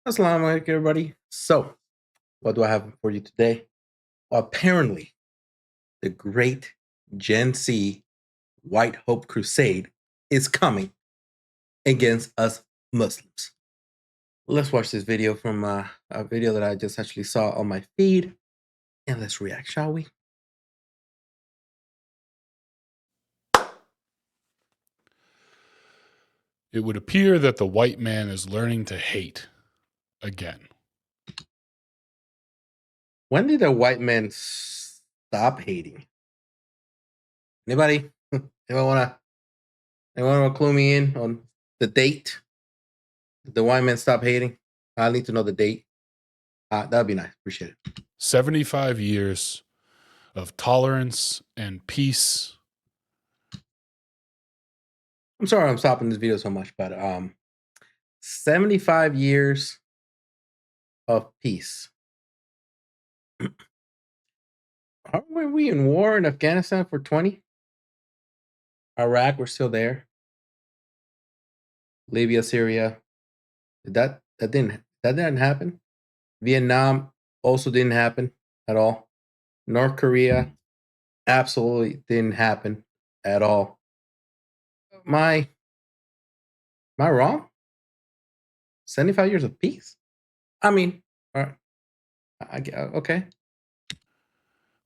Assalamu alaikum, everybody. So, what do I have for you today? Well, apparently, the great Gen Z White Hope Crusade is coming against us Muslims. Let's watch this video from a video that I just actually saw on my feed, and let's react, shall we? It would appear that the white man is learning to hate again. When did the white man stop hating? Anybody? Anyone wanna clue me in on the date? Did the white man stop hating? I need to know the date. That'd be nice. Appreciate it. 75 years of tolerance and peace. I'm sorry I'm stopping this video so much, but 75 years of peace. Aren't we in war in Afghanistan for 20? Iraq, we're still there. Libya, Syria. That didn't happen. Vietnam also didn't happen at all. North Korea absolutely didn't happen at all. Am I wrong? 75 years of peace? I mean, all right. Okay.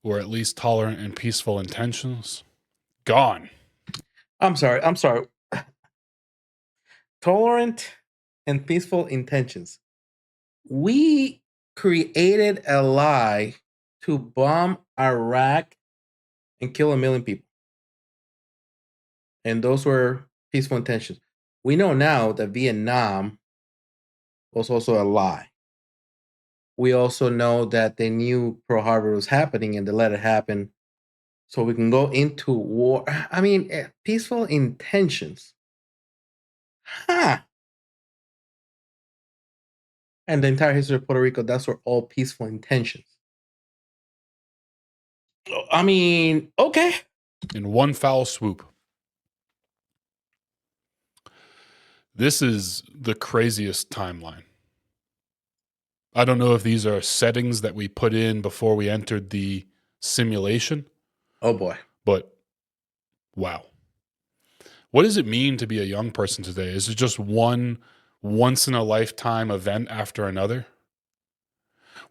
Or at least tolerant and peaceful intentions. Gone. I'm sorry. Tolerant and peaceful intentions. We created a lie to bomb Iraq and kill 1 million people. And those were peaceful intentions. We know now that Vietnam was also a lie. We also know that they knew Pearl Harbor was happening and they let it happen so we can go into war. I mean, peaceful intentions. Huh. And the entire history of Puerto Rico, that's were all peaceful intentions. I mean, okay. In one foul swoop. This is the craziest timeline. I don't know if these are settings that we put in before we entered the simulation. Oh boy. But wow. What does it mean to be a young person today? Is it just one once in a lifetime event after another?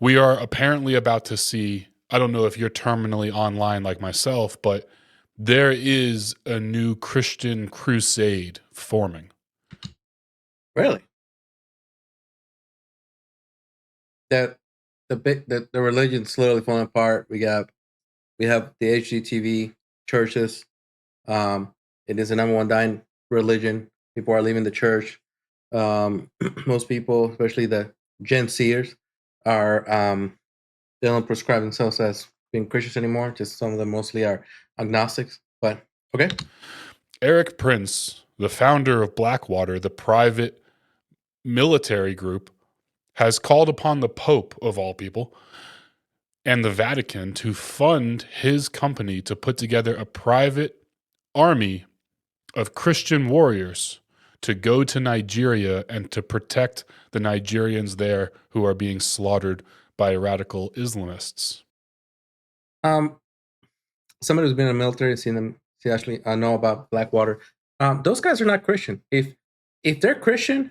We are apparently about to see, I don't know if you're terminally online like myself, but there is a new Christian crusade forming. Really? That the religion's slowly falling apart. We have the HGTV churches. It is the number one dying religion. People are leaving the church. Most people, especially the Gen Zers, are they don't prescribe themselves as being Christians anymore. Just some of them mostly are agnostics. But okay. Eric Prince, the founder of Blackwater, the private military group, has called upon the Pope, of all people, and the Vatican to fund his company to put together a private army of Christian warriors to go to Nigeria and to protect the Nigerians there who are being slaughtered by radical Islamists. Somebody who's been in the military, seen them, see actually, I know about Blackwater. Those guys are not Christian. If they're Christian,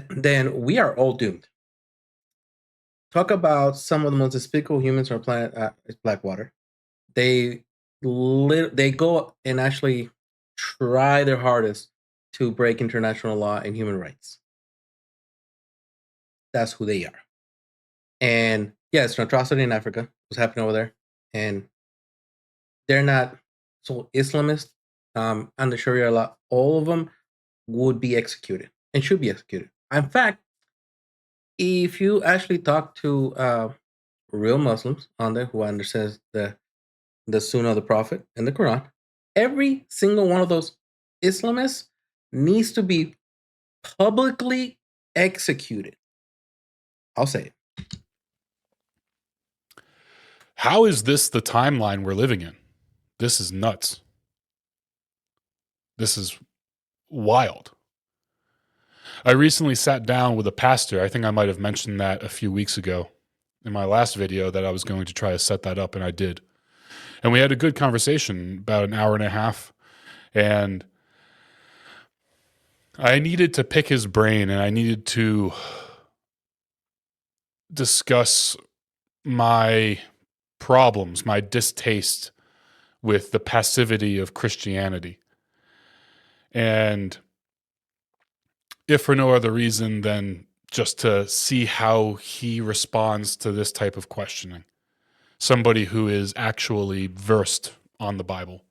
then we are all doomed. Talk about some of the most despicable humans on the planet. Is Blackwater. They go and actually try their hardest to break international law and human rights. That's who they are. And yeah, it's an atrocity in Africa. What's happening over there? And they're not so Islamist. Under Sharia law, all of them would be executed and should be executed. In fact, if you actually talk to real Muslims on there who understands the Sunnah of the Prophet and the Quran, every single one of those Islamists needs to be publicly executed. I'll say it. How is this the timeline we're living in? This is nuts. This is wild. I recently sat down with a pastor. I think I might have mentioned that a few weeks ago in my last video that I was going to try to set that up, and I did. And we had a good conversation, about an hour and a half. And I needed to pick his brain, and I needed to discuss my problems, my distaste with the passivity of Christianity. And if for no other reason than just to see how he responds to this type of questioning. Somebody who is actually versed on the Bible.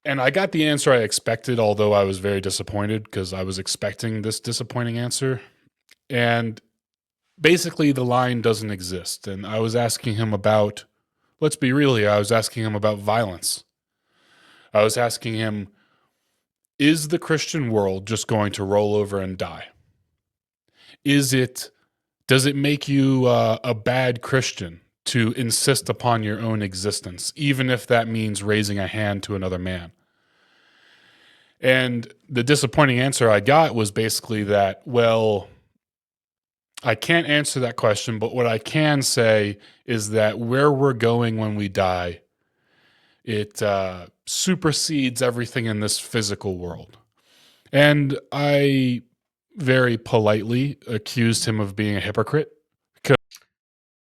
And I got the answer I expected, although I was very disappointed because I was expecting this disappointing answer. And basically, the line doesn't exist. And I was asking him about, let's be real here, I was asking him about violence. I was asking him, is the Christian world just going to roll over and die? Does it make you a bad Christian to insist upon your own existence, even if that means raising a hand to another man? And the disappointing answer I got was basically that, well, I can't answer that question, but what I can say is that where we're going when we die, it supersedes everything in this physical world. And I very politely accused him of being a hypocrite.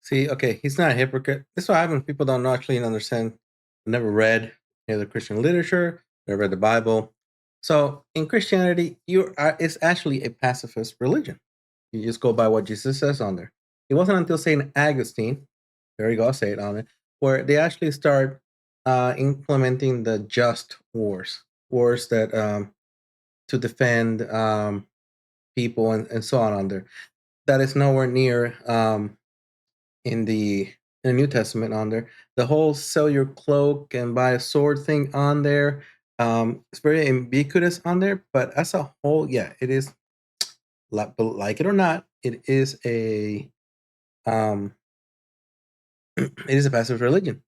See, okay, he's not a hypocrite. That's what happens. People don't actually understand. Never read any of the Christian literature. Never read the Bible. So in Christianity, it's actually a pacifist religion. You just go by what Jesus says on there. It wasn't until Saint Augustine, there you go, I'll say it on it, where they actually start implementing the just wars that to defend people and so on there. That is nowhere near in the New Testament on there. The whole sell your cloak and buy a sword thing on there. It's very ambiguous on there, but as a whole, yeah, it is like it or not, it is a it is a passive religion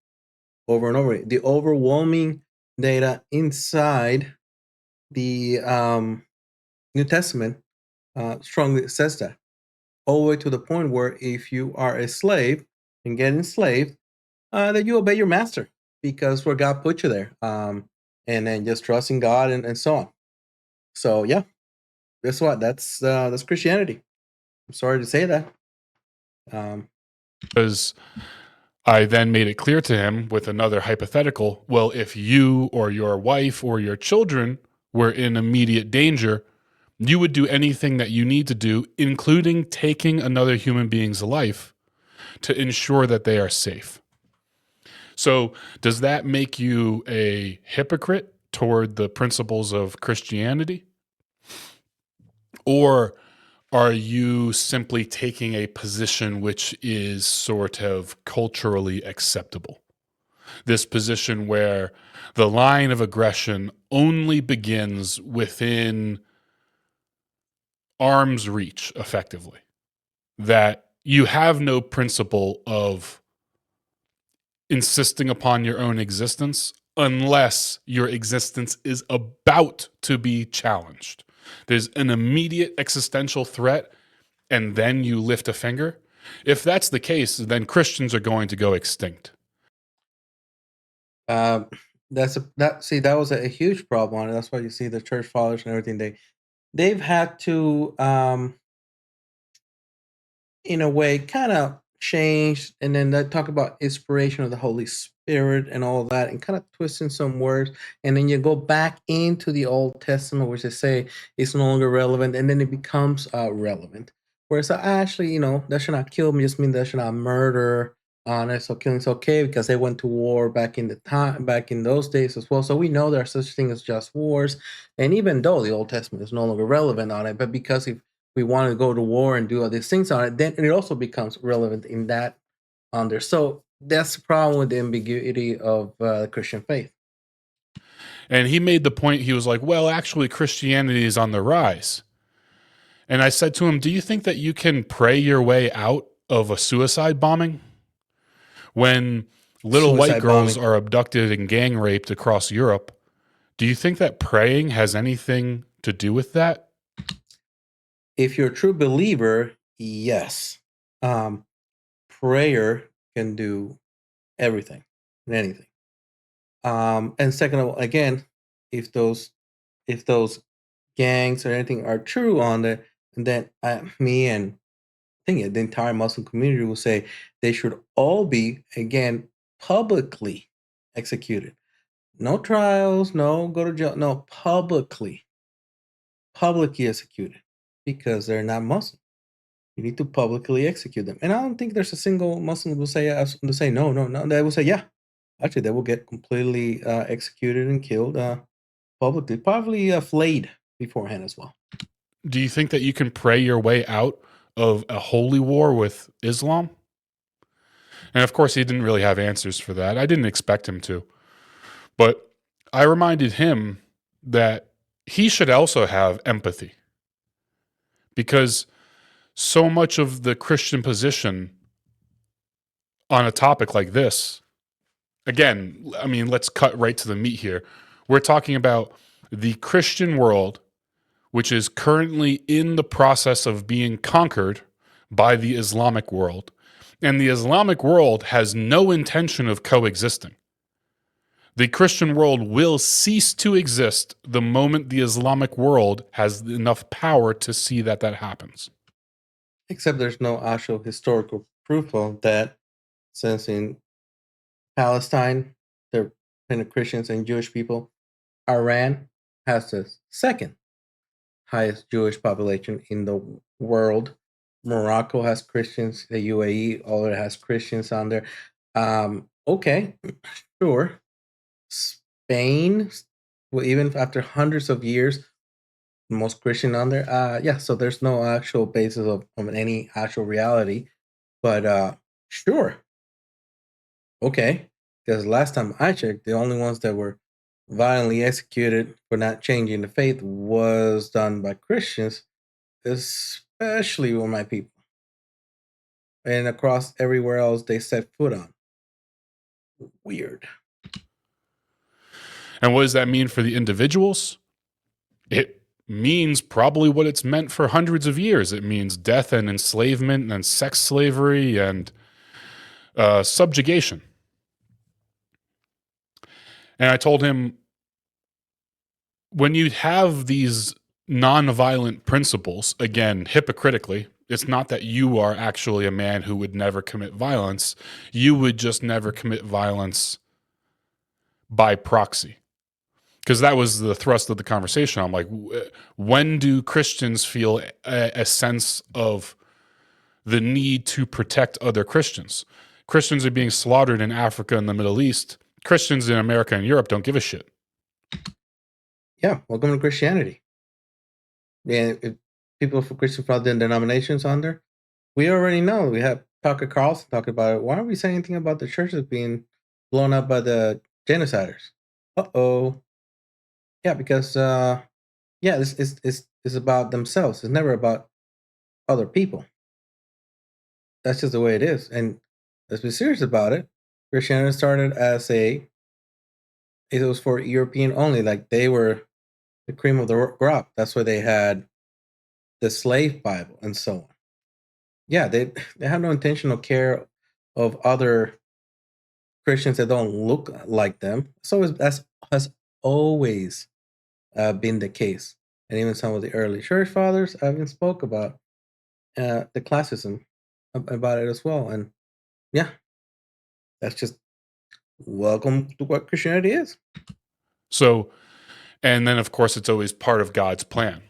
over and over. The overwhelming data inside the New Testament strongly says that, all the way to the point where if you are a slave and get enslaved, that you obey your master because where God put you there, and then just trusting God and so on. So yeah, guess what? That's Christianity. I'm sorry to say that. Because I then made it clear to him with another hypothetical. Well, if you or your wife or your children were in immediate danger, you would do anything that you need to do, including taking another human being's life to ensure that they are safe. So, does that make you a hypocrite toward the principles of Christianity? Or are you simply taking a position which is sort of culturally acceptable? This position where the line of aggression only begins within arm's reach, effectively. That you have no principle of insisting upon your own existence unless your existence is about to be challenged. There's an immediate existential threat, and then you lift a finger. If that's the case, then Christians are going to go extinct. Um, that was a huge problem, and that's why you see the church fathers and everything. They've had to in a way kind of changed, and then they talk about inspiration of the Holy Spirit and all that, and kind of twisting some words, and then you go back into the Old Testament, which they say is no longer relevant, and then it becomes relevant. Whereas actually, that should not kill me, just mean that should not murder. And so killing's okay because they went to war back in those days as well. So we know there are such things as just wars, and even though the Old Testament is no longer relevant on it, but because if we want to go to war and do all these things on it, then it also becomes relevant in that on there. So that's the problem with the ambiguity of Christian faith. And he made the point, he was like, well, actually, Christianity is on the rise. And I said to him, do you think that you can pray your way out of a suicide bombing? When little white Suicide girls bombing. are abducted and gang raped across Europe, do you think that praying has anything to do with that? If you're a true believer, yes. Um, Prayer can do everything and anything. And second of all, again, if those gangs or anything are true on there, and then me and I think the entire Muslim community will say they should all be again publicly executed. No trials, no go to jail, no publicly executed because they're not Muslim. You need to publicly execute them. And I don't think there's a single Muslim who will say no, no, no. They will say yeah. Actually, they will get completely executed and killed publicly, probably flayed beforehand as well. Do you think that you can pray your way out of a holy war with Islam? And of course, he didn't really have answers for that. I didn't expect him to. But I reminded him that he should also have empathy because so much of the Christian position on a topic like this, again, I mean, let's cut right to the meat here. We're talking about the Christian world, which is currently in the process of being conquered by the Islamic world. And the Islamic world has no intention of coexisting. The Christian world will cease to exist the moment the Islamic world has enough power to see that that happens. Except there's no actual historical proof of that, since in Palestine, there are plenty of Christians and Jewish people. Iran has the second highest Jewish population in the world. Morocco has Christians. The UAE, all it has Christians on there. Okay, sure. Spain, well, even after hundreds of years, most Christian on there. Yeah, so there's no actual basis of any actual reality. But sure, okay. Because last time I checked, the only ones that were violently executed for not changing the faith was done by Christians, especially with my people. And across everywhere else they set foot on. Weird. And what does that mean for the individuals? It means probably what it's meant for hundreds of years. It means death and enslavement and sex slavery and subjugation. And I told him, when you have these nonviolent principles, again, hypocritically, it's not that you are actually a man who would never commit violence. You would just never commit violence by proxy. Because that was the thrust of the conversation. I'm like, when do Christians feel a sense of the need to protect other Christians? Christians are being slaughtered in Africa and the Middle East. Christians in America and Europe don't give a shit. Yeah, welcome to Christianity. Yeah, if people for Christian from other denominations on there, we already know. We have Tucker Carlson talking about it. Why aren't we saying anything about the churches being blown up by the genociders? Uh-oh. Yeah, because yeah, it's about themselves. It's never about other people. That's just the way it is. And let's be serious about it. Christianity started as it was for European only. Like they were the cream of the crop. That's why they had the slave Bible and so on. Yeah, they have no intentional care of other Christians that don't look like them. So that's has always been the case. And even some of the early church fathers even spoke about the classism about it as well. And yeah, that's just welcome to what Christianity is. So, and then of course, it's always part of God's plan.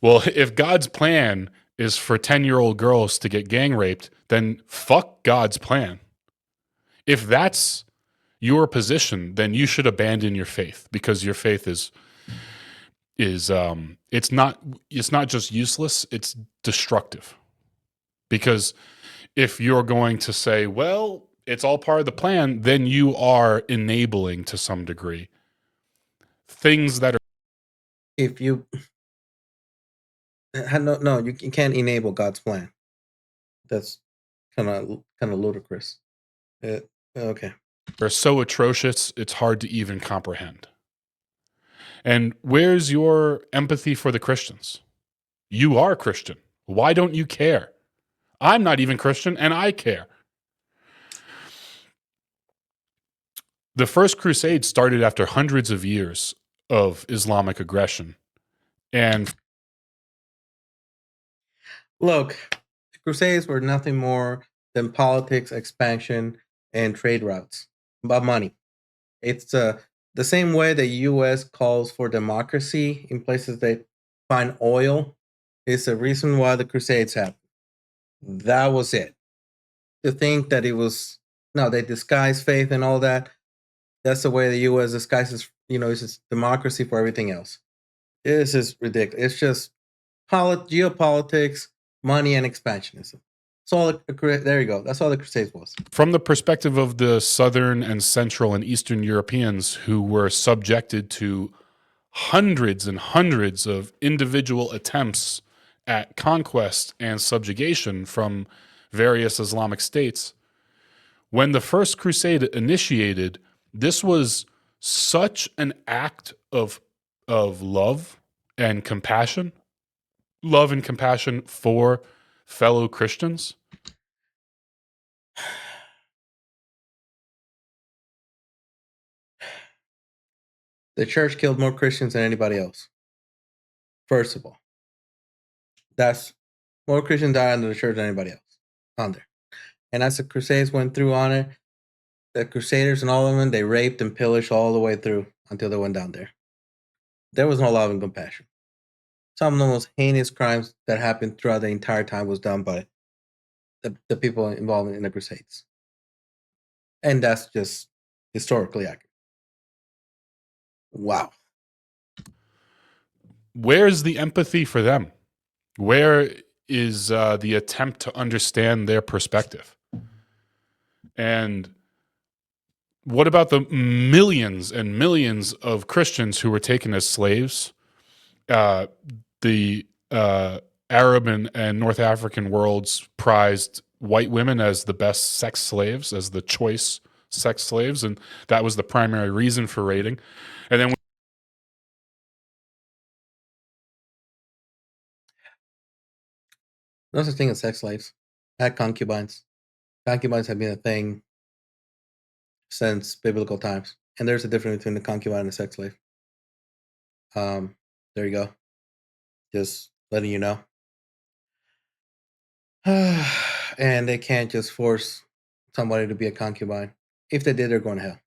Well, if God's plan is for 10-year-old girls to get gang raped, then fuck God's plan. If that's your position, then you should abandon your faith, because your faith is it's not just useless, it's destructive. Because if you're going to say, well, it's all part of the plan, then you are enabling to some degree things that are. If you no, you can't enable God's plan. That's kind of ludicrous. Okay. Are so atrocious it's hard to even comprehend. And where's your empathy for the Christians? You are Christian. Why don't you care? I'm not even Christian, and I care. The First Crusade started after hundreds of years of Islamic aggression. And Look, the Crusades were nothing more than politics, expansion, and trade routes about money. It's the same way the U.S. calls for democracy in places they find oil. Is the reason why the Crusades happened. That was it. To think that it was no, they disguise faith and all that. That's the way the U.S. disguises, it's just democracy for everything else. This is ridiculous. It's just geopolitics, money, and expansionism. That's all. There you go. That's all the Crusades was. from the perspective of the Southern and Central and Eastern Europeans who were subjected to hundreds and hundreds of individual attempts at conquest and subjugation from various Islamic states, when the First Crusade initiated, this was such an act of love and compassion for fellow Christians. The church killed more Christians than anybody else. First of all, that's more Christians died under the church than anybody else on there. And as the Crusades went through on it, the Crusaders and all of them, they raped and pillaged all the way through until they went down there. There was no love and compassion. Some of the most heinous crimes that happened throughout the entire time was done by the people involved in the Crusades. And that's just historically accurate. Wow. Where's the empathy for them? Where is the attempt to understand their perspective? And what about the millions and millions of Christians who were taken as slaves? The Arab and North African worlds prized white women as the best sex slaves, as the choice sex slaves, and that was the primary reason for raiding. And then No such thing as sex slaves. I had concubines. Concubines have been a thing since biblical times. And there's a difference between a concubine and a sex slave. There you go. Just letting you know. And they can't just force somebody to be a concubine. If they did, they're going to hell.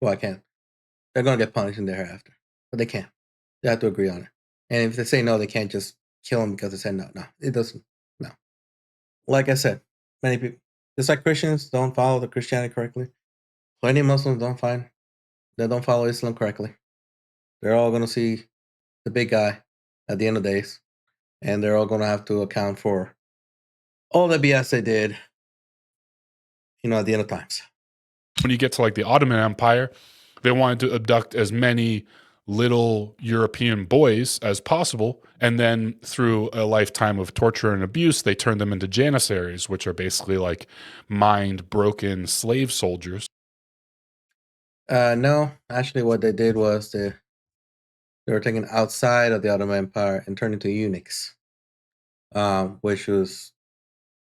Well, I can't. They're going to get punished in the hereafter. But they can't. They have to agree on it. And if they say no, they can't just kill them because they said no. No, it doesn't. No. Like I said, many people, just like Christians don't follow the Christianity correctly, plenty of Muslims don't follow Islam correctly. They're all going to see the big guy at the end of days, and they're all going to have to account for all the BS they did, at the end of times. when you get to like the Ottoman Empire, they wanted to abduct as many little European boys as possible. And then through a lifetime of torture and abuse, they turned them into janissaries, which are basically like mind broken slave soldiers. No, actually, what they did was they were taken outside of the Ottoman Empire and turned into eunuchs, which was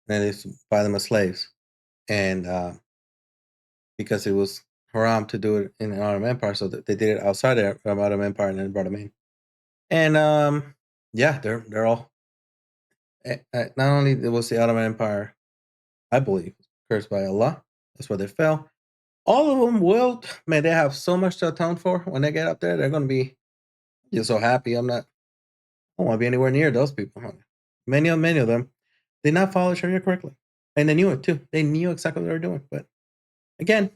then they buy them as slaves, and because it was haram to do it in the Ottoman Empire, so they did it outside the Ottoman Empire and then brought them in. And yeah, they're all. Not only was the Ottoman Empire, I believe, cursed by Allah. That's where they fell. All of them will, man, they have so much to atone for when they get up there. They're going to be just so happy. I don't want to be anywhere near those people. Many of them did not follow Sharia correctly. And they knew it too. They knew exactly what they were doing. But again,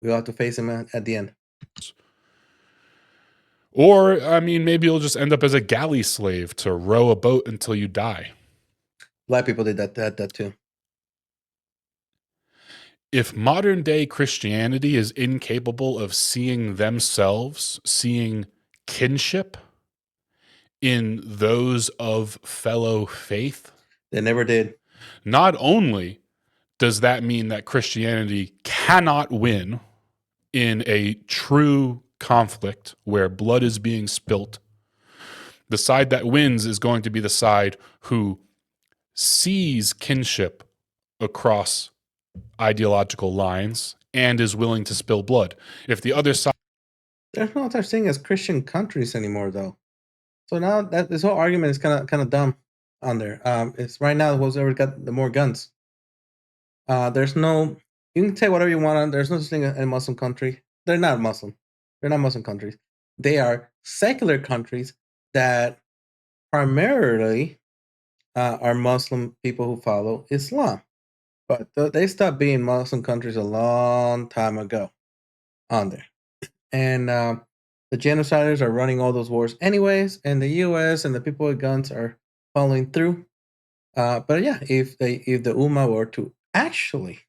we'll have to face them at the end. Or, I mean, maybe you'll just end up as a galley slave to row a boat until you die. Black people did that too. If modern day Christianity is incapable of seeing themselves, seeing kinship in those of fellow faith, They never did. not only does that mean that Christianity cannot win in a true conflict where blood is being spilt, the side that wins is going to be the side who sees kinship across ideological lines and is willing to spill blood. If the other side, There's no such thing as Christian countries anymore, though. So now that this whole argument is kind of dumb on there. It's right now who's ever got the more guns. There's no. You can say whatever you want on. There's no such thing as a Muslim country. They're not Muslim. They're not Muslim countries. They are secular countries that primarily are Muslim people who follow Islam. But they stopped being Muslim countries a long time ago on there. And the genociders are running all those wars anyways, and the U.S. and the people with guns are following through. But yeah, if the Ummah were to actually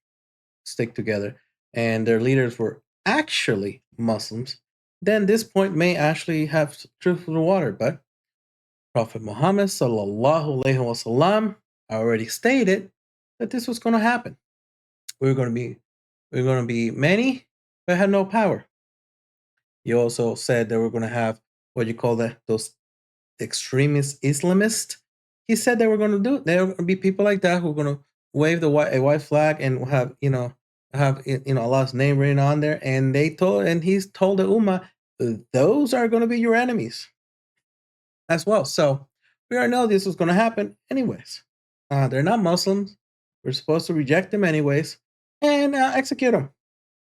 stick together and their leaders were actually Muslims, then this point may actually have truth to the water. But Prophet Muhammad sallallahu alaihi wasallam already stated that this was going to happen. We're going to be many, but have no power. He also said that we're going to have what you call those extremist Islamists. He said they were going to do. There are going to be people like that who are going to wave a white flag and have Allah's name written on there. And he's told the Ummah, those are going to be your enemies as well. So we already know this was going to happen anyways. They're not Muslims. We're supposed to reject them anyways and execute them.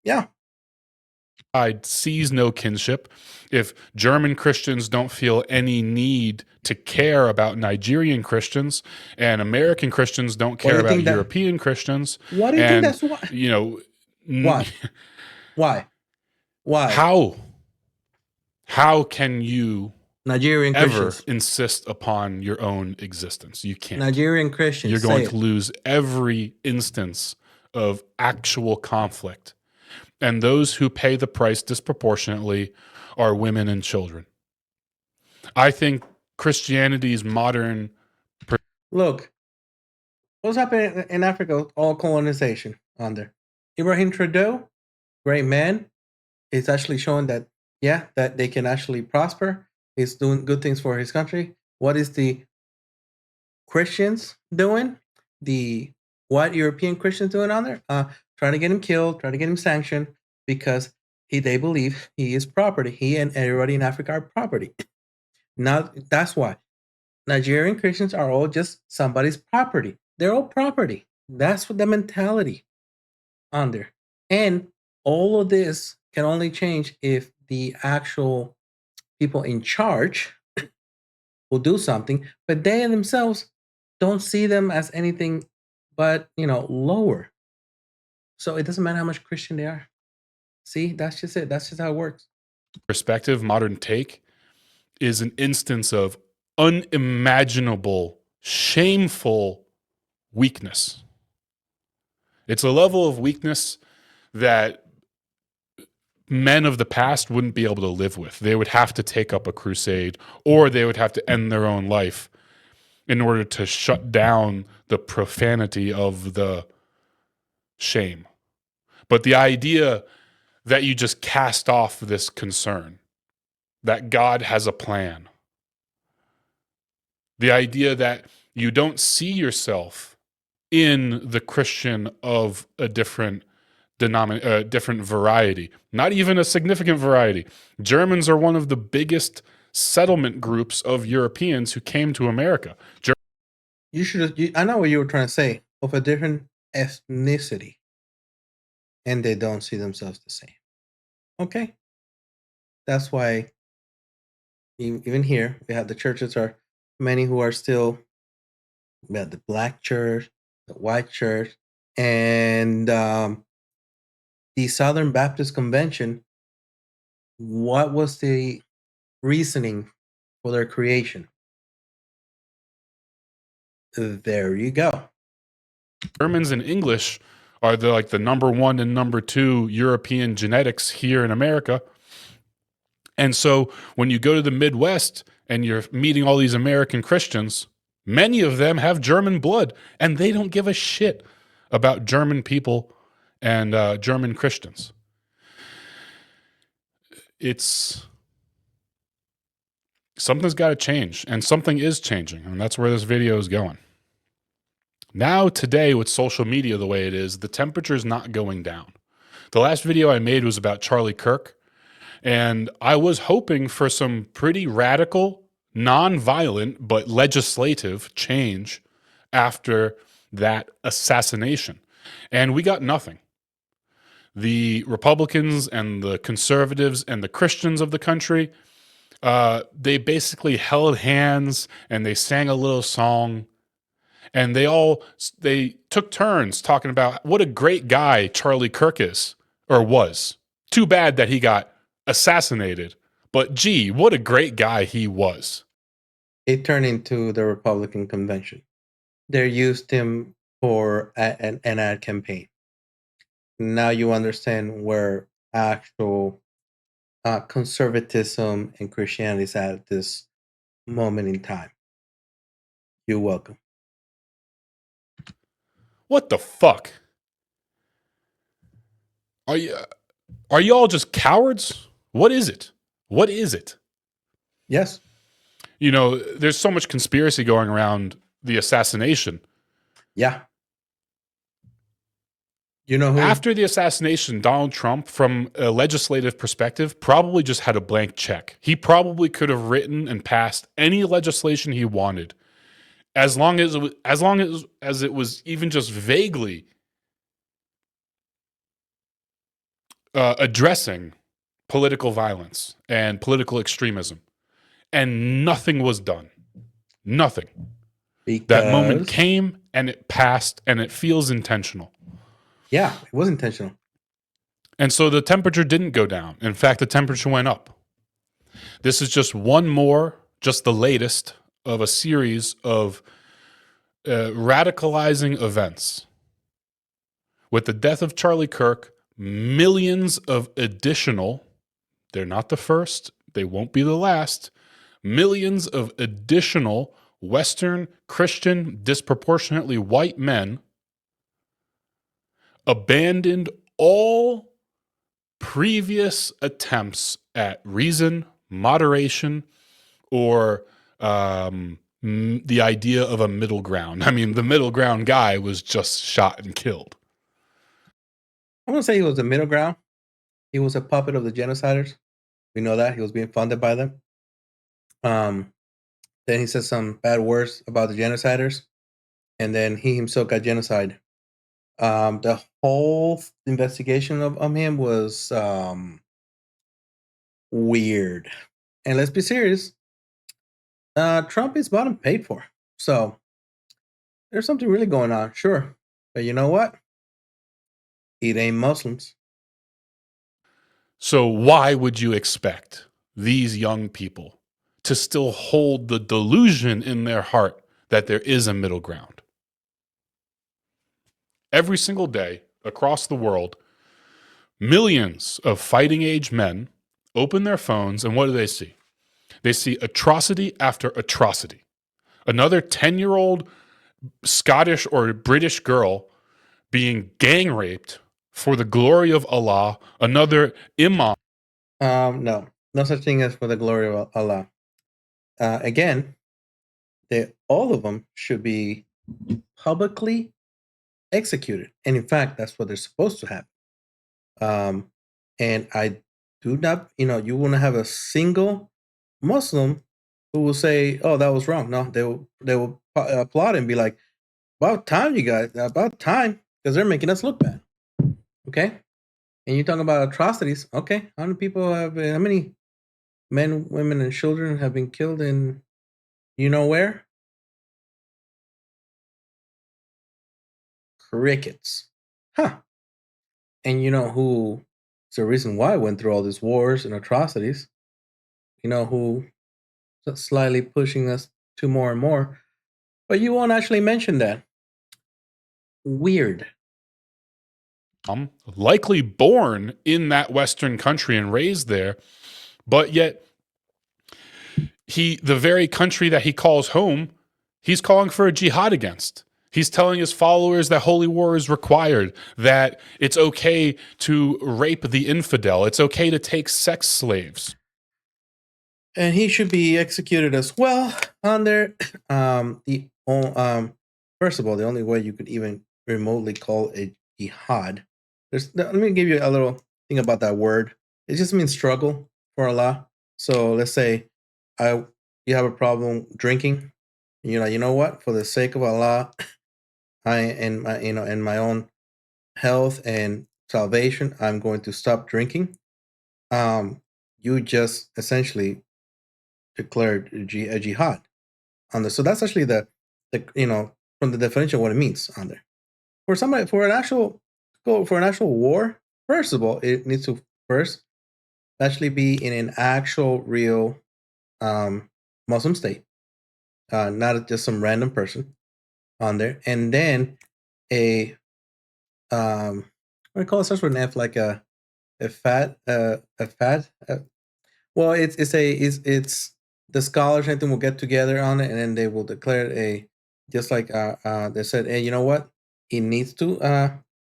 Yeah. side sees no kinship, if German Christians don't feel any need to care about Nigerian Christians, and American Christians don't care about European Christians, what do you think that's why? You know, why? How can you Nigerian ever Christians insist upon your own existence? You can't. Nigerian Christians. You're going to lose every instance of actual conflict. And those who pay the price disproportionately are women and children. I think Christianity's modern... Look, what's happening in Africa, all colonization on there. Ibrahim Trudeau, great man, is actually showing that, that they can actually prosper. He's doing good things for his country. What is the Christians doing? The white European Christians doing on there? Trying to get him killed, trying to get him sanctioned because they believe he is property. He and everybody in Africa are property. Now, that's why Nigerian Christians are all just somebody's property. They're all property. That's what the mentality on there. And all of this can only change if the actual people in charge will do something, but they themselves don't see them as anything but, lower. So it doesn't matter how much Christian they are. See, that's just it. That's just how it works. Perspective, modern take, is an instance of unimaginable, shameful weakness. It's a level of weakness that men of the past wouldn't be able to live with. They would have to take up a crusade, or they would have to end their own life in order to shut down the profanity of the shame. But the idea that you just cast off this concern, that God has a plan, the idea that you don't see yourself in the Christian of a different different variety, not even a significant variety. Germans are one of the biggest settlement groups of Europeans who came to America. I know what you were trying to say, of a different ethnicity, and they don't see themselves the same. Okay. That's why even here we have the churches are many who are still, we have the black church, the white church, and the Southern Baptist Convention. What was the reasoning for their creation? There you go. Germans and English are the number one and number two European genetics here in America. And so when you go to the Midwest and you're meeting all these American Christians, many of them have German blood, and they don't give a shit about German people and German Christians. it's something's got to change, and something is changing, and that's where this video is going. Now, today, with social media the way it is, the temperature is not going down. The last video I made was about Charlie Kirk, and I was hoping for some pretty radical, non-violent, but legislative change after that assassination. And we got nothing. The Republicans and the conservatives and the Christians of the country, they basically held hands and they sang a little song, and they took turns talking about what a great guy Charlie Kirk is, or was. Too bad that he got assassinated, but gee, what a great guy he was. It turned into the Republican convention. They used him for an ad campaign. Now you understand where actual conservatism and Christianity is at this moment in time. You're welcome. What the fuck? Are you all just cowards? What is it? What is it? Yes. You know, there's so much conspiracy going around the assassination. Yeah. You know who? After the assassination, Donald Trump, from a legislative perspective, probably just had a blank check. He probably could have written and passed any legislation he wanted, as long as it was even just vaguely addressing political violence and political extremism, and nothing was done. Nothing. Because That moment came and it passed, and it feels intentional. Yeah, it was intentional. And so the temperature didn't go down. In fact, the temperature went up. This is just one more, just the latest of a series of radicalizing events. With the death of Charlie Kirk, millions of additional, they're not the first, they won't be the last, millions of additional Western, Christian, disproportionately white men abandoned all previous attempts at reason, moderation, or the idea of a middle ground. I mean, the middle ground guy was just shot and killed. I won't say he was the middle ground. He was a puppet of the genociders. We know that. He was being funded by them. Then he said some bad words about the genociders, and then he himself got genocide. The whole investigation of him was weird. And let's be serious. Trump is bought and paid for. So there's something really going on, sure. But you know what? It ain't Muslims. So why would you expect these young people to still hold the delusion in their heart that there is a middle ground? Every single day across the world, millions of fighting age men open their phones, and what do they see? They see atrocity after atrocity. Another 10-year-old Scottish or British girl being gang raped for the glory of Allah. Another imam. No such thing as for the glory of Allah. Again, all of them should be publicly executed, and in fact, that's what they're supposed to happen. And I do not, you won't have a single Muslim who will say, "Oh, that was wrong." No, they will applaud and be like, "About time, you guys! About time," because they're making us look bad. Okay, and you're talking about atrocities. Okay, how many people how many men, women, and children have been killed in you know where? Crickets. Huh. And you know who is the reason why I went through all these wars and atrocities? You know who slightly pushing us to more and more, but you won't actually mention that. Weird. Likely born in that Western country and raised there, but yet the very country that he calls home, he's calling for a jihad against. He's telling his followers that holy war is required, that it's okay to rape the infidel, it's okay to take sex slaves. And he should be executed as well on there. First of all, the only way you could even remotely call a jihad. Let me give you a little thing about that word. It just means struggle for Allah. So let's say I you have a problem drinking. You're like, you know what? For the sake of Allah, I and my and my own health and salvation, I'm going to stop drinking. You just essentially declared a jihad on this. So that's actually the from the definition of what it means on there. For an actual war, first of all, it needs to first actually be in an actual real Muslim state, not just some random person on there, and then a what do you call it? Starts with an F, like a fat. Well, it's the scholars and everything will get together on it, and then they will declare a just like they said, hey, you know what? It needs to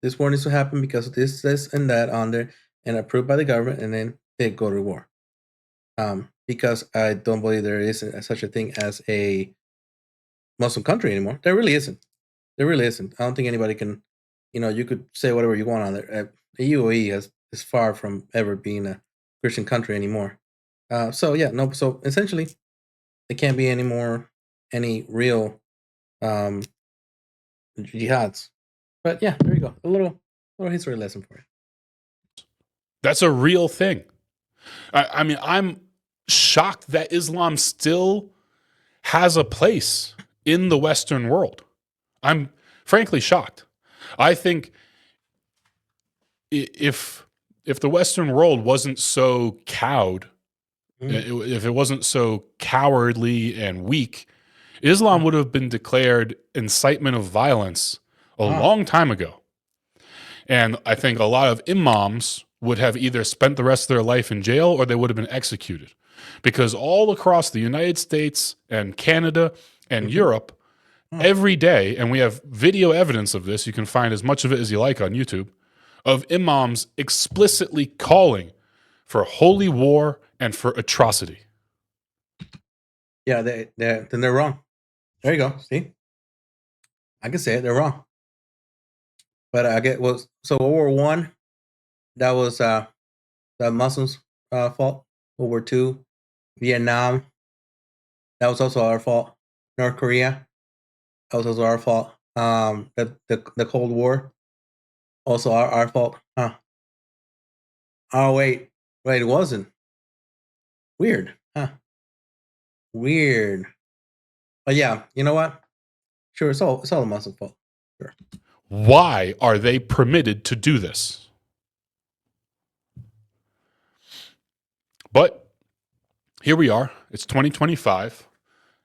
this war needs to happen because of this, and that on there, and approved by the government, and then they go to war. Because I don't believe there is such a thing as a Muslim country anymore. There really isn't. There really isn't. I don't think anybody can. You could say whatever you want on there. The UAE is far from ever being a Christian country anymore. So yeah, no. So essentially, there can't be any real um, jihads. But yeah, there you go. A little history lesson for you. That's a real thing. I mean, I'm shocked that Islam still has a place in the Western world. I'm frankly shocked. I think if the Western world wasn't so cowed, if it wasn't so cowardly and weak, Islam would have been declared incitement of violence a long time ago. And I think a lot of imams would have either spent the rest of their life in jail or they would have been executed. Because all across the United States and Canada and Europe, every day, and we have video evidence of this, you can find as much of it as you like on YouTube, of imams explicitly calling for holy war and for atrocity. Yeah, then they're wrong. There you go. See, I can say it. They're wrong. But I get so World War I, that was the Muslims' fault. World War II, Vietnam, that was also our fault. North Korea, that was also our fault. The Cold War, also our fault. Huh? Oh wait, it wasn't. Weird, huh? Weird. But yeah, you know what? Sure, it's all the Muslim fault. Sure. Why are they permitted to do this? But here we are. It's 2025,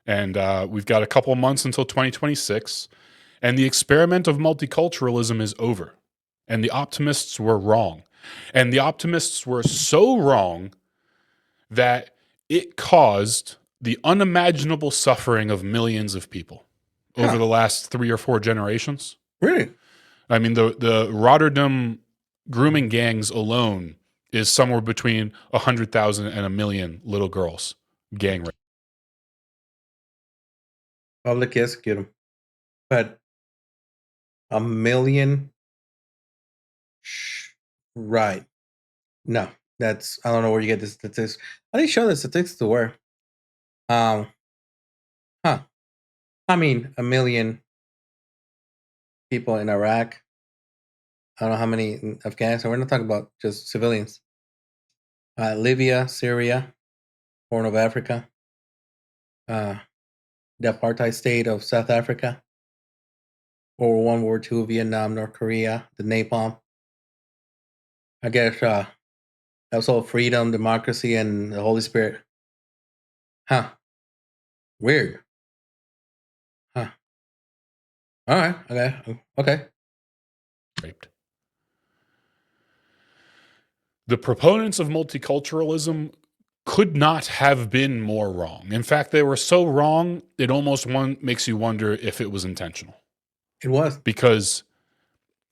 and we've got a couple months until 2026, and the experiment of multiculturalism is over. And the optimists were wrong. And the optimists were so wrong that it caused the unimaginable suffering of millions of people over the last 3 or 4 generations. Really? I mean, the Rotterdam grooming gangs alone is somewhere between 100,000 and 1 million little girls gang rape. Public execute them. But 1 million? Right. No, I don't know where you get the statistics. I didn't show the statistics to where. Um, huh. I mean, 1 million people in Iraq. I don't know how many in Afghanistan. We're not talking about just civilians. Libya, Syria, Horn of Africa, uh, the apartheid state of South Africa, World War I, World War II, Vietnam, North Korea, the napalm. I guess that's all freedom, democracy, and the Holy Spirit. Huh. Weird. Huh. All right. Okay. Raped. The proponents of multiculturalism could not have been more wrong. In fact, they were so wrong, it almost makes you wonder if it was intentional. It was. because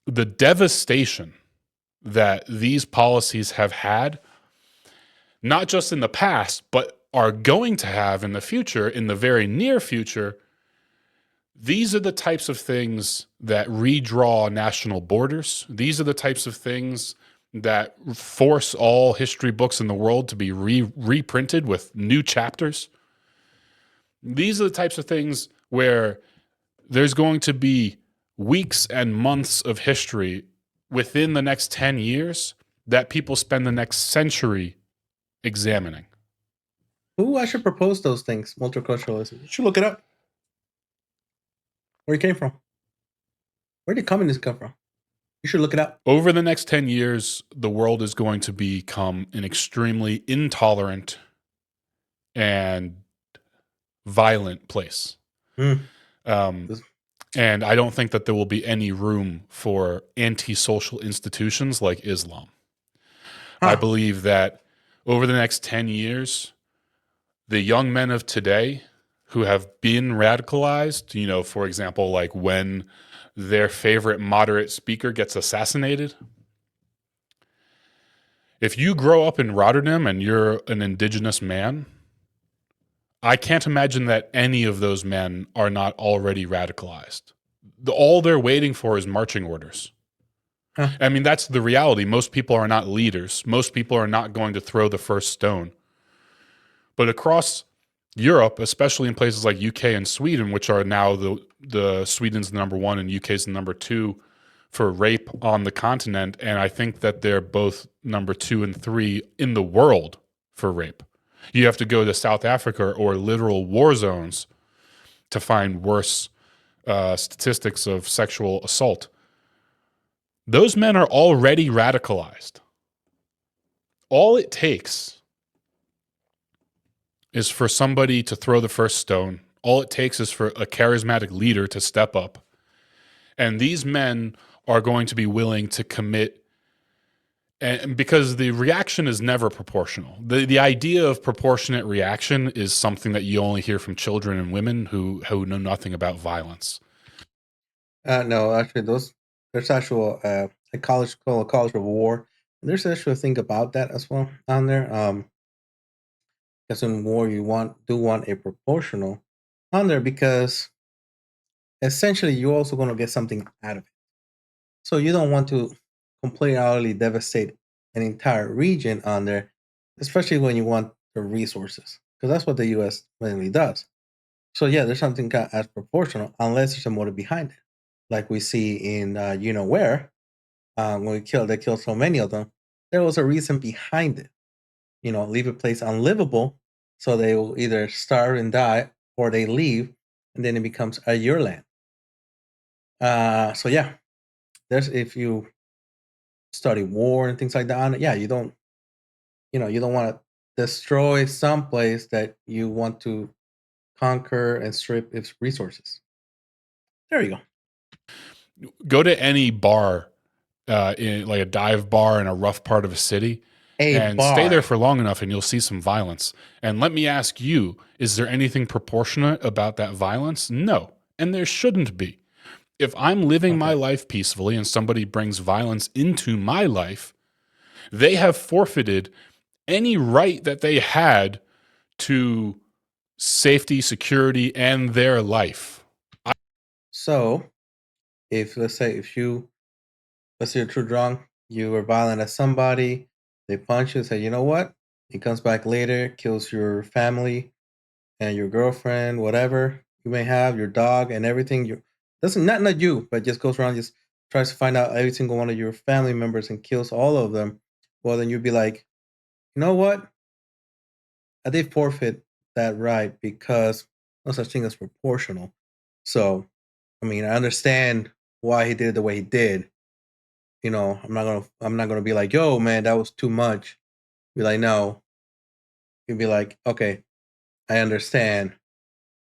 the devastation that these policies have had, not just in the past, but are going to have in the future, in the very near future, these are the types of things that redraw national borders. These are the types of things that force all history books in the world to be reprinted with new chapters. These are the types of things where there's going to be weeks and months of history within the next 10 years that people spend the next century examining. Ooh, I should propose those things. Multiculturalism. You should look it up. Where it came from. Where did communism come from? You should look it up. Over the next 10 years, the world is going to become an extremely intolerant and violent place. Mm. And I don't think that there will be any room for antisocial institutions like Islam. I believe that over the next 10 years, the young men of today who have been radicalized, you know, for example, like when their favorite moderate speaker gets assassinated. If you grow up in Rotterdam and you're an indigenous man, I can't imagine that any of those men are not already radicalized. All they're waiting for is marching orders. I mean, that's the reality. Most people are not leaders. Most people are not going to throw the first stone. But across Europe, especially in places like UK and Sweden, which are now the Sweden's the number one and UK's the number two for rape on the continent, and I think that they're both number 2 and 3 in the world for rape. You have to go to South Africa or literal war zones to find worse statistics of sexual assault. Those men are already radicalized. All it takes is for somebody to throw the first stone. All it takes is for a charismatic leader to step up. And these men are going to be willing to commit, and because the reaction is never proportional. The idea of proportionate reaction is something that you only hear from children and women who know nothing about violence. No, actually, there's actual a college called a college of war. And there's actually a thing about that as well on there. Because in war you want a proportional on there because essentially you're also going to get something out of it. So you don't want to completely utterly devastate an entire region on there, especially when you want the resources, because that's what the U.S. mainly does. So yeah, there's something as proportional unless there's a motive behind it, like we see in you know where when they killed so many of them. There was a reason behind it. You know, leave a place unlivable, so they will either starve and die, or they leave, and then it becomes a your land. So yeah, there's if you study war and things like that on it, yeah, you don't want to destroy some place that you want to conquer and strip its resources. There you go. Go to any bar, in like a dive bar in a rough part of a city, A and stay there bar. for long enough, and you'll see some violence. And let me ask you: is there anything proportionate about that violence? No, and there shouldn't be. If I'm living my Okay. life peacefully and somebody brings violence into my life, they have forfeited any right that they had to safety, security, and their life. So if let's say if you let's say you're too drunk, you were violent at somebody, they punch you, say, you know what? He comes back later, kills your family and your girlfriend, whatever you may have, your dog and everything. You doesn't not you, but just goes around just tries to find out every single one of your family members and kills all of them. Well, then you'd be like, you know what? I did forfeit that right because no such thing as proportional. So, I mean, I understand why he did it the way he did. You know, I'm not gonna be like, yo, man, that was too much. Be like, no. You'd be like, okay, I understand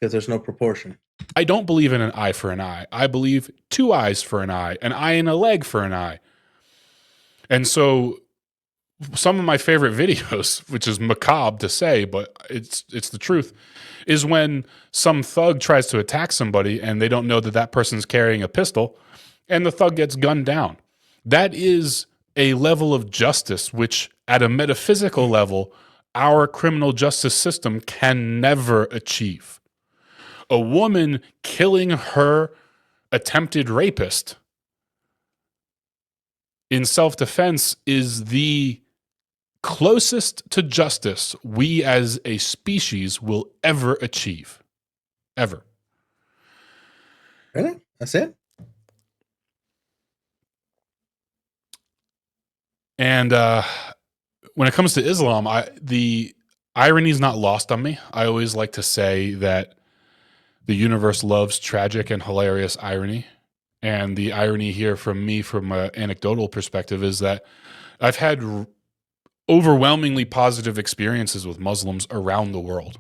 because there's no proportion. I don't believe in an eye for an eye. I believe 2 eyes for an eye and a leg for an eye. And so some of my favorite videos, which is macabre to say, but it's the truth, is when some thug tries to attack somebody and they don't know that that person's carrying a pistol, and the thug gets gunned down. That is a level of justice which, at a metaphysical level, our criminal justice system can never achieve. A woman killing her attempted rapist in self-defense is the closest to justice we as a species will ever achieve. Ever. Really? That's it? And when it comes to Islam, the irony is not lost on me. I always like to say that the universe loves tragic and hilarious irony. And the irony here from me, from an anecdotal perspective, is that I've had overwhelmingly positive experiences with Muslims around the world.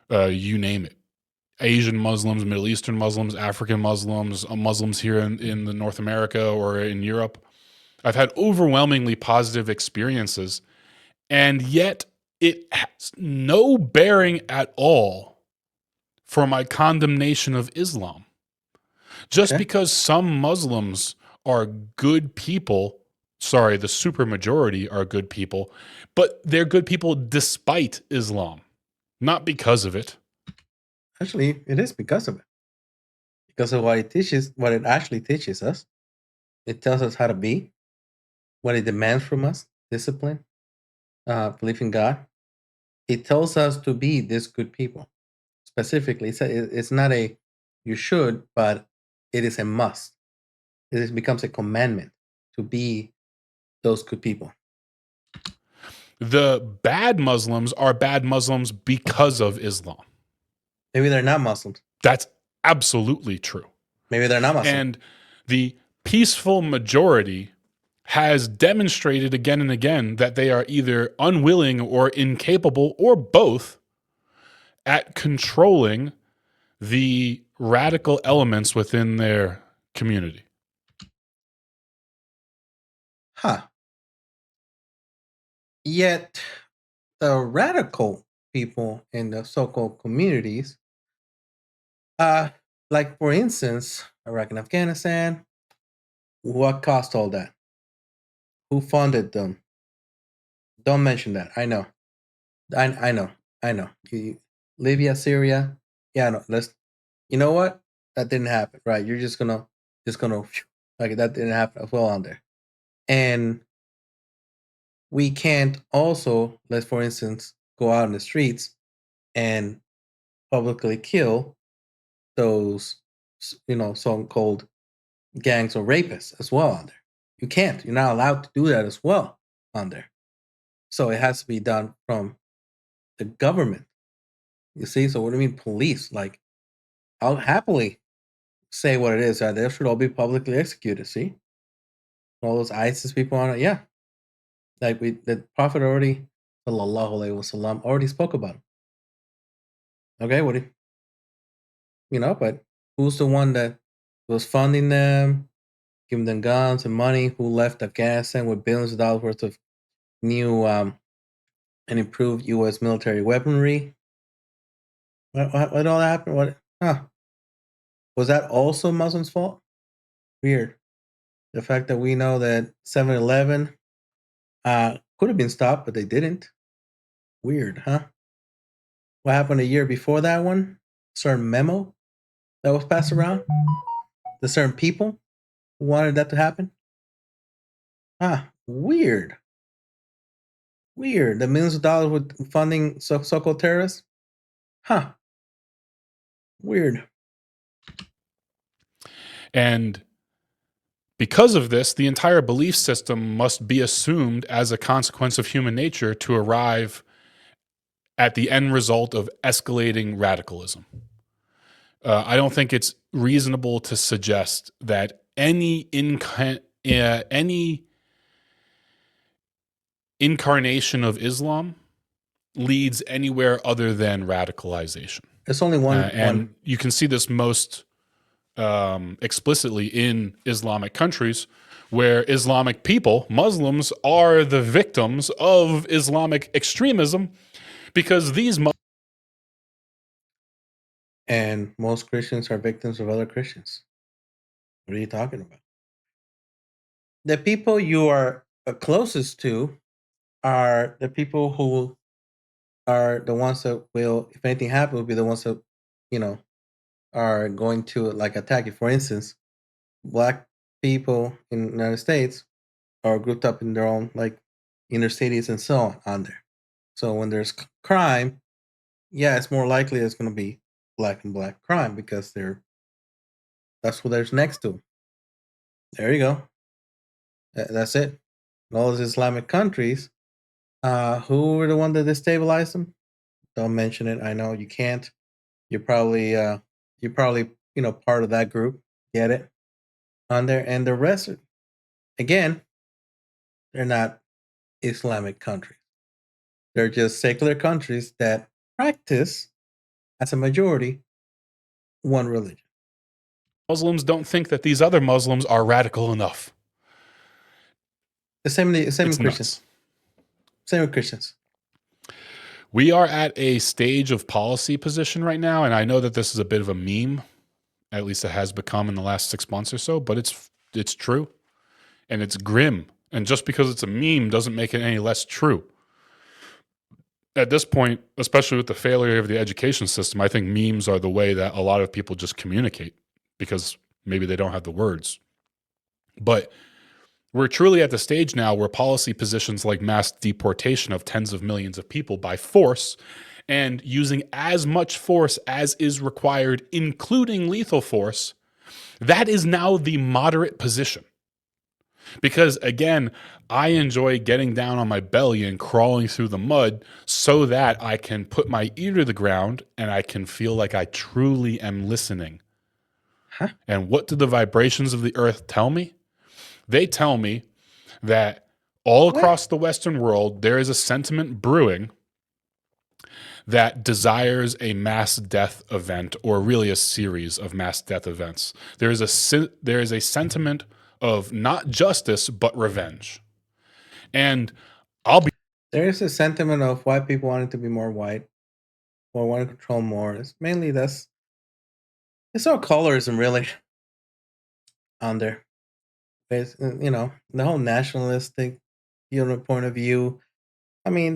You name it. Asian Muslims, Middle Eastern Muslims, African Muslims, Muslims here in the North America or in Europe. I've had overwhelmingly positive experiences, and yet it has no bearing at all for my condemnation of Islam. Just Okay. because some Muslims are good people, sorry, the supermajority are good people, but they're good people despite Islam, not because of it. Actually, it is because of it. Because of what it teaches, what it actually teaches us. It tells us how to be, what it demands from us, discipline, belief in God. It tells us to be these good people. Specifically, it's not a you should, but it is a must. Becomes a commandment to be those good people. The bad Muslims are bad Muslims because of Islam. Maybe they're not Muslims. That's absolutely true. Maybe they're not Muslim. And the peaceful majority has demonstrated again and again that they are either unwilling or incapable or both at controlling the radical elements within their community. Huh. Yet the radical people in the so-called communities, uh, like for instance, Iraq and Afghanistan, what cost all that? Who funded them? Don't mention that. I know. I know. I know. Libya, Syria. Yeah, no. Let's. You know what? That didn't happen, right? You're just gonna like that didn't happen as well on there. And we can't also, let's for instance, go out in the streets and publicly kill those, so-called gangs or rapists as well on there. You can't. You're not allowed to do that as well on there. So it has to be done from the government. You see? So what do you mean police? Like, I'll happily say what it is. They should all be publicly executed. See? All those ISIS people on it. Yeah. Like the Prophet already, sallallahu alaihi wasallam, already spoke about it. Okay, what do but who's the one that was funding them, giving them guns and money? Who left Afghanistan with billions of dollars worth of new and improved U.S. military weaponry? What all happened? What? Huh? Was that also Muslims' fault? Weird. The fact that we know that 7-Eleven could have been stopped, but they didn't. Weird, huh? What happened a year before that one? Certain memo that was passed around to certain people who wanted that to happen. Weird. Weird. The millions of dollars with funding so-called terrorists. Huh. Weird. And because of this, the entire belief system must be assumed as a consequence of human nature to arrive at the end result of escalating radicalism. I don't think it's reasonable to suggest that any incarnation of Islam leads anywhere other than radicalization. There's only one. And you can see this most explicitly in Islamic countries where Islamic people, Muslims, are the victims of Islamic extremism because these And most Christians are victims of other Christians. What are you talking about? The people you are closest to are the people who are the ones that will, if anything happens, will be the ones that, you know, are going to like attack you. For instance, black people in the United States are grouped up in their own like inner cities and so on there. So when there's crime, yeah, it's more likely it's going to be black and black crime because that's who there's next to. There you go. That's it. In all those Islamic countries, who were the one that destabilized them? Don't mention it. I know you can't. You're probably part of that group. Get it on there, and the rest again, they're not Islamic countries. They're just secular countries that practice, as a majority, one religion. Muslims don't think that these other Muslims are radical enough. The same It's with nuts. Christians. Same with Christians. We are at a stage of policy position right now, and I know that this is a bit of a meme, at least it has become in the last 6 months or so, but it's true and it's grim. And just because it's a meme doesn't make it any less true. At this point, especially with the failure of the education system, I think memes are the way that a lot of people just communicate because maybe they don't have the words. But we're truly at the stage now where policy positions like mass deportation of tens of millions of people by force and using as much force as is required, including lethal force, that is now the moderate position. Because again, I enjoy getting down on my belly and crawling through the mud so that I can put my ear to the ground and I can feel like I truly am listening. Huh? And what do the vibrations of the earth tell me? They tell me that all What? across the Western world, there is a sentiment brewing that desires a mass death event, or really a series of mass death events. There is a sentiment of not justice but revenge. And I'll be There is a sentiment of white people wanting to be more white or want to control more. It's mainly it's all colorism really on there. It's, the whole nationalistic point of view. I mean,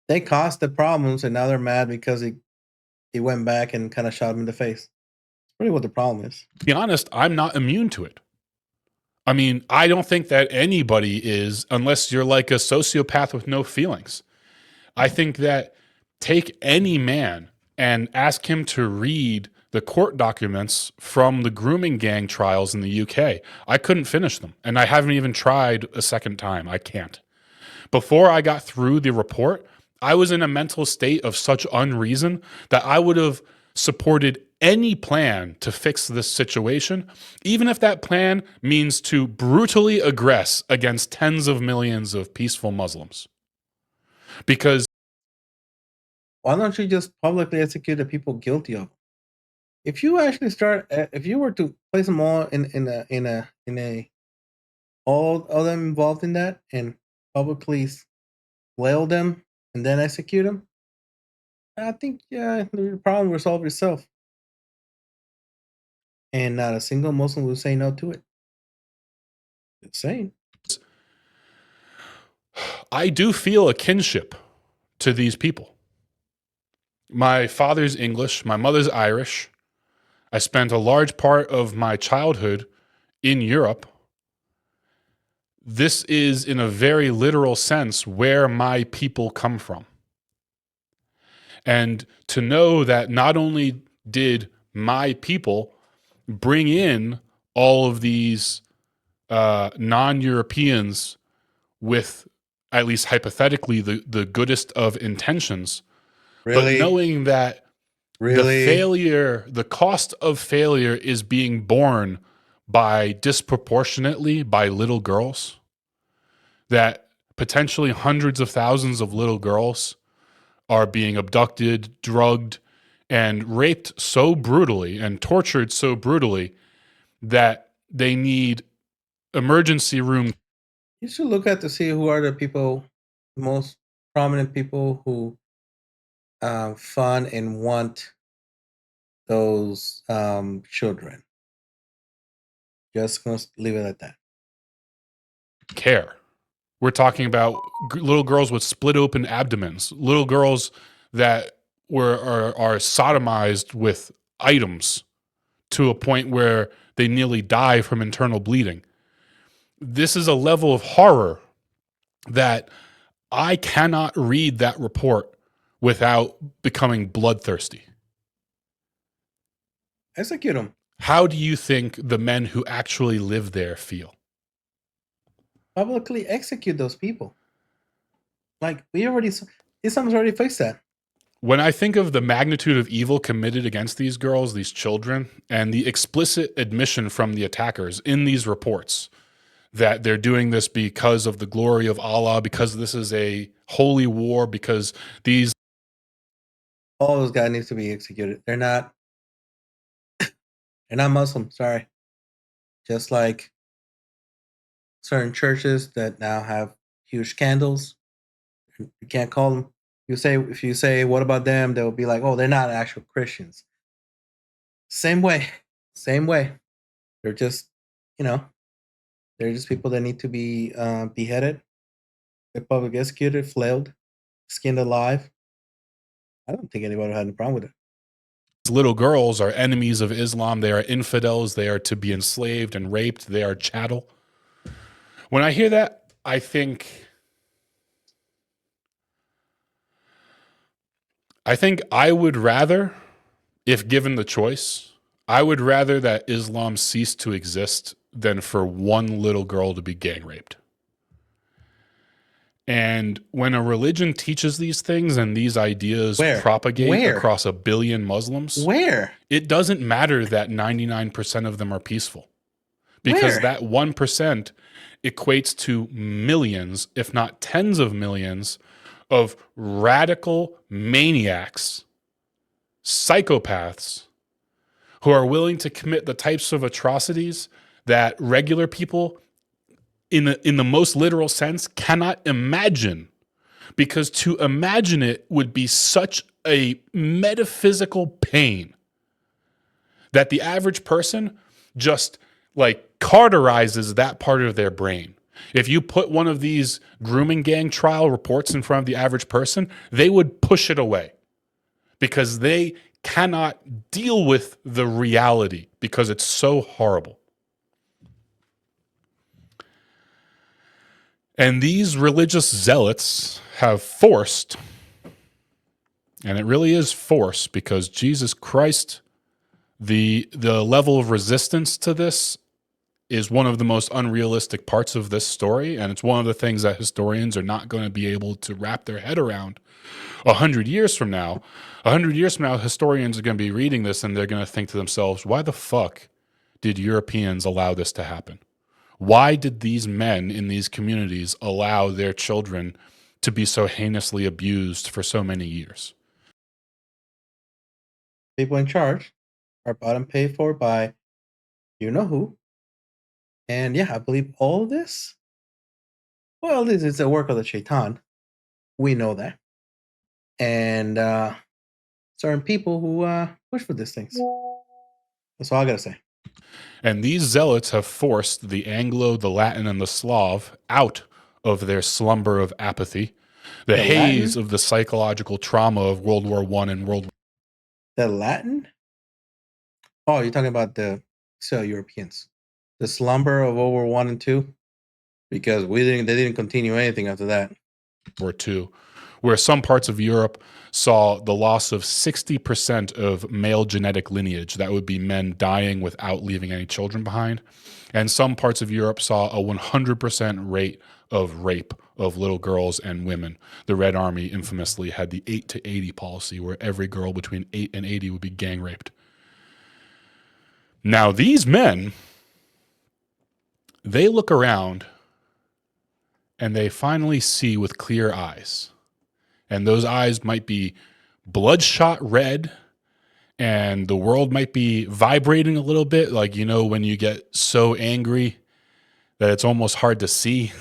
they caused the problems and now they're mad because he went back and kind of shot him in the face. It's really what the problem is. honest, I'm not immune to it. I mean, I don't think that anybody is, unless you're like a sociopath with no feelings. I think that take any man and ask him to read the court documents from the grooming gang trials in the UK. I couldn't finish them, and I haven't even tried a second time. I can't. Before I got through the report, I was in a mental state of such unreason that I would have supported any plan to fix this situation, even if that plan means to brutally aggress against tens of millions of peaceful Muslims. Because Why don't you just publicly execute the people guilty of it? If you actually if you were to place them all in a all of them involved in that and publicly flail them and then execute them, I think the problem will solve itself, and not a single Muslim will say no to it. Insane. I do feel a kinship to these people. My father's English, my mother's Irish. I spent a large part of my childhood in Europe. This is, in a very literal sense, where my people come from. And to know that not only did my people bring in all of these non-Europeans with, at least hypothetically, the goodest of intentions, but Really, knowing that really. the cost of failure is being borne by disproportionately by little girls, that potentially hundreds of thousands of little girls are being abducted, drugged, and raped so brutally and tortured so brutally that they need emergency room. You should look at to see who are the people, the most prominent people who fund and want those children. Just gonna leave it at that. Care. We're talking about little girls with split open abdomens, little girls that are sodomized with items to a point where they nearly die from internal bleeding. This is a level of horror that I cannot read that report without becoming bloodthirsty. Execute them. How do you think the men who actually live there feel? Publicly execute those people. Like Islam's already fixed that. When I think of the magnitude of evil committed against these girls, these children, and the explicit admission from the attackers in these reports that they're doing this because of the glory of Allah, because this is a holy war, because these all those guys needs to be executed. They're not Muslim, sorry. Just like certain churches that now have huge scandals. You can't call them. If you say what about them, they'll be like, oh, they're not actual Christians. Same way. They're just, they're just people that need to be beheaded, public executed, flailed, skinned alive. I don't think anybody had any problem with it. little girls are enemies of Islam. They are infidels. They are to be enslaved and raped. They are chattel. When I hear that, I think I would rather, if given the choice, I would rather that Islam cease to exist than for one little girl to be gang raped. And when a religion teaches these things and these ideas propagate across 1 billion Muslims, it doesn't matter that 99% of them are peaceful, because that 1% equates to millions, if not tens of millions, of radical maniacs, psychopaths, who are willing to commit the types of atrocities that regular people, in the most literal sense, cannot imagine, because to imagine it would be such a metaphysical pain that the average person just like cauterizes that part of their brain. If you put one of these grooming gang trial reports in front of the average person, they would push it away because they cannot deal with the reality because it's so horrible. And these religious zealots have forced, and it really is force, because Jesus Christ, the level of resistance to this is one of the most unrealistic parts of this story, and it's one of the things that historians are not going to be able to wrap their head around 100 years from now. 100 years from now, historians are going to be reading this and they're going to think to themselves, why the fuck did Europeans allow this to happen? Why did these men in these communities allow their children to be so heinously abused for so many years? People in charge are bought and paid for by you know who. And yeah, I believe all of this, well, this is a work of the shaitan. We know that. And certain people who push for these things. That's all I gotta say. And these zealots have forced the Anglo, the Latin, and the Slav out of their slumber of apathy, the haze of the psychological trauma of World War I and World War. The Latin? Oh, you're talking about the Europeans. The slumber of World War I and II? Because they didn't continue anything after that. War II, where some parts of Europe saw the loss of 60% of male genetic lineage. That would be men dying without leaving any children behind. And some parts of Europe saw a 100% rate of rape of little girls and women. The Red Army infamously had the 8 to 80 policy, where every girl between 8 and 80 would be gang raped. Now, these men, they look around and they finally see with clear eyes. And those eyes might be bloodshot red, and the world might be vibrating a little bit, like, when you get so angry that it's almost hard to see.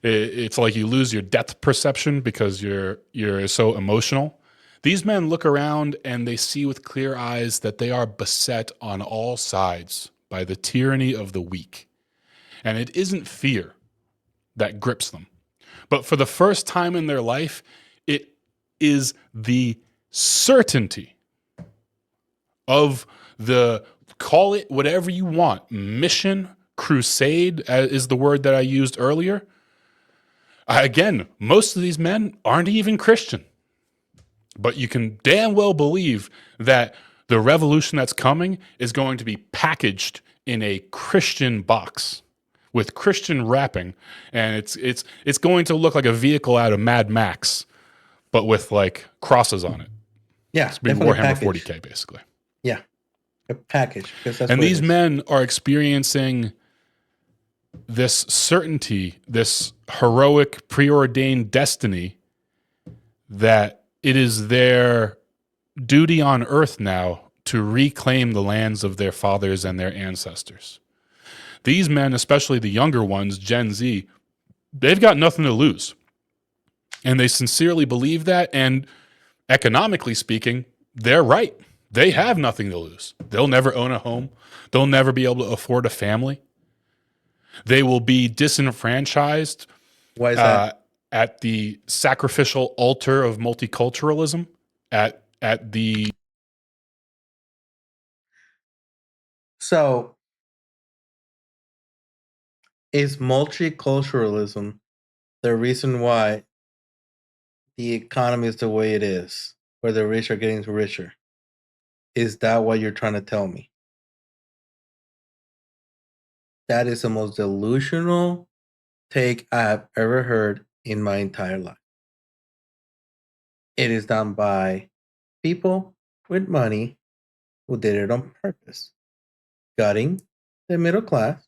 It's like you lose your depth perception because you're so emotional. These men look around and they see with clear eyes that they are beset on all sides by the tyranny of the weak. And it isn't fear that grips them. But for the first time in their life, it is the certainty of the, call it whatever you want, mission, crusade is the word that I used earlier. Again, most of these men aren't even Christian, but you can damn well believe that the revolution that's coming is going to be packaged in a Christian box with Christian wrapping, and it's going to look like a vehicle out of Mad Max, but with like crosses on it. Yeah, It's be definitely Warhammer package. 40K basically. Yeah, a package because that's And what it these is. men are experiencing this certainty, this heroic preordained destiny that it is their duty on earth now to reclaim the lands of their fathers and their ancestors. These men, especially the younger ones, Gen Z, they've got nothing to lose. And they sincerely believe that. And economically speaking, they're right. They have nothing to lose. They'll never own a home. They'll never be able to afford a family. They will be disenfranchised Why is that? uh, at the sacrificial altar of multiculturalism, at the So, is multiculturalism the reason why the economy is the way it is, where the rich are getting richer? Is that what you're trying to tell me? That is the most delusional take I have ever heard in my entire life. It is done by people with money who did it on purpose, gutting the middle class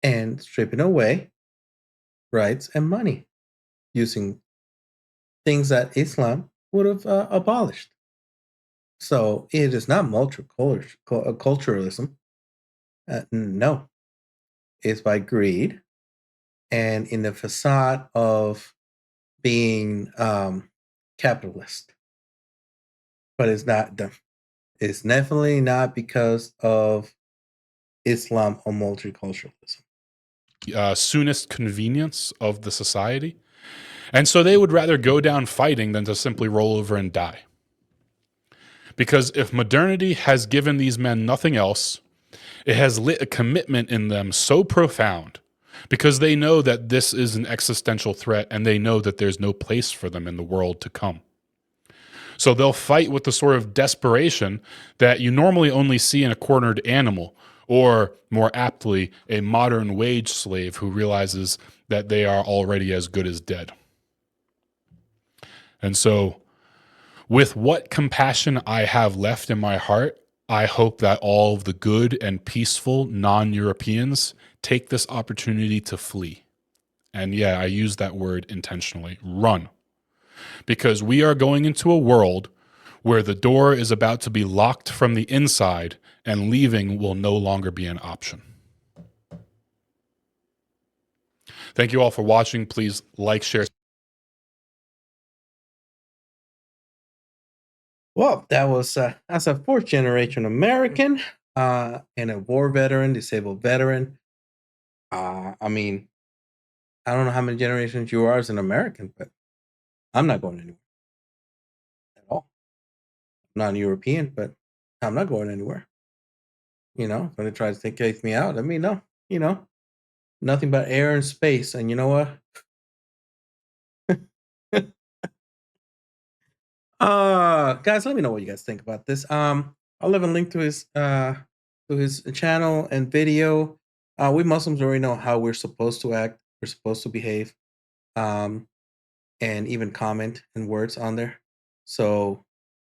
and stripping away rights and money using things that Islam would have abolished. So it is not multiculturalism. No, it's by greed and in the facade of being capitalist. But it's not. It's definitely not because of Islam or multiculturalism. soonest convenience of the society. And so they would rather go down fighting than to simply roll over and die. Because if modernity has given these men nothing else, it has lit a commitment in them so profound because they know that this is an existential threat and they know that there's no place for them in the world to come. So they'll fight with the sort of desperation that you normally only see in a cornered animal, or more aptly, a modern wage slave who realizes that they are already as good as dead. And so, with what compassion I have left in my heart, I hope that all of the good and peaceful non Europeans take this opportunity to flee. And yeah, I use that word intentionally, run. Because we are going into a world where the door is about to be locked from the inside and leaving will no longer be an option. Thank you all for watching. Please like, share. Well, that was as a fourth generation American and a war veteran, disabled veteran. I mean, I don't know how many generations you are as an American, but I'm not going anywhere at all. I'm not European, but I'm not going anywhere. When they try to take me out, I mean, no, you know, nothing but air and space. And you know what? Guys, let me know what you guys think about this. I'll leave a link to his channel and video. We Muslims already know how we're supposed to act, we're supposed to behave, um, and even comment in words on there. So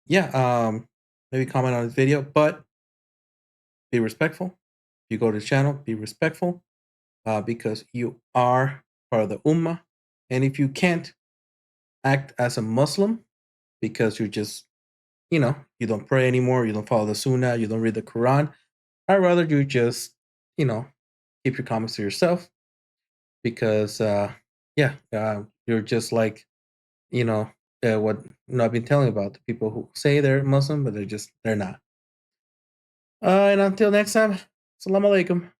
yeah, maybe comment on his video, but be respectful. If you go to the channel, be respectful, because you are part of the ummah. And if you can't act as a Muslim because you're just, you don't pray anymore, you don't follow the Sunnah, you don't read the Quran, I'd rather you just, you know, keep your comments to yourself because yeah, you're just like you know what I've been telling about the people who say they're Muslim, but they're not. And until next time, Assalamu alaikum.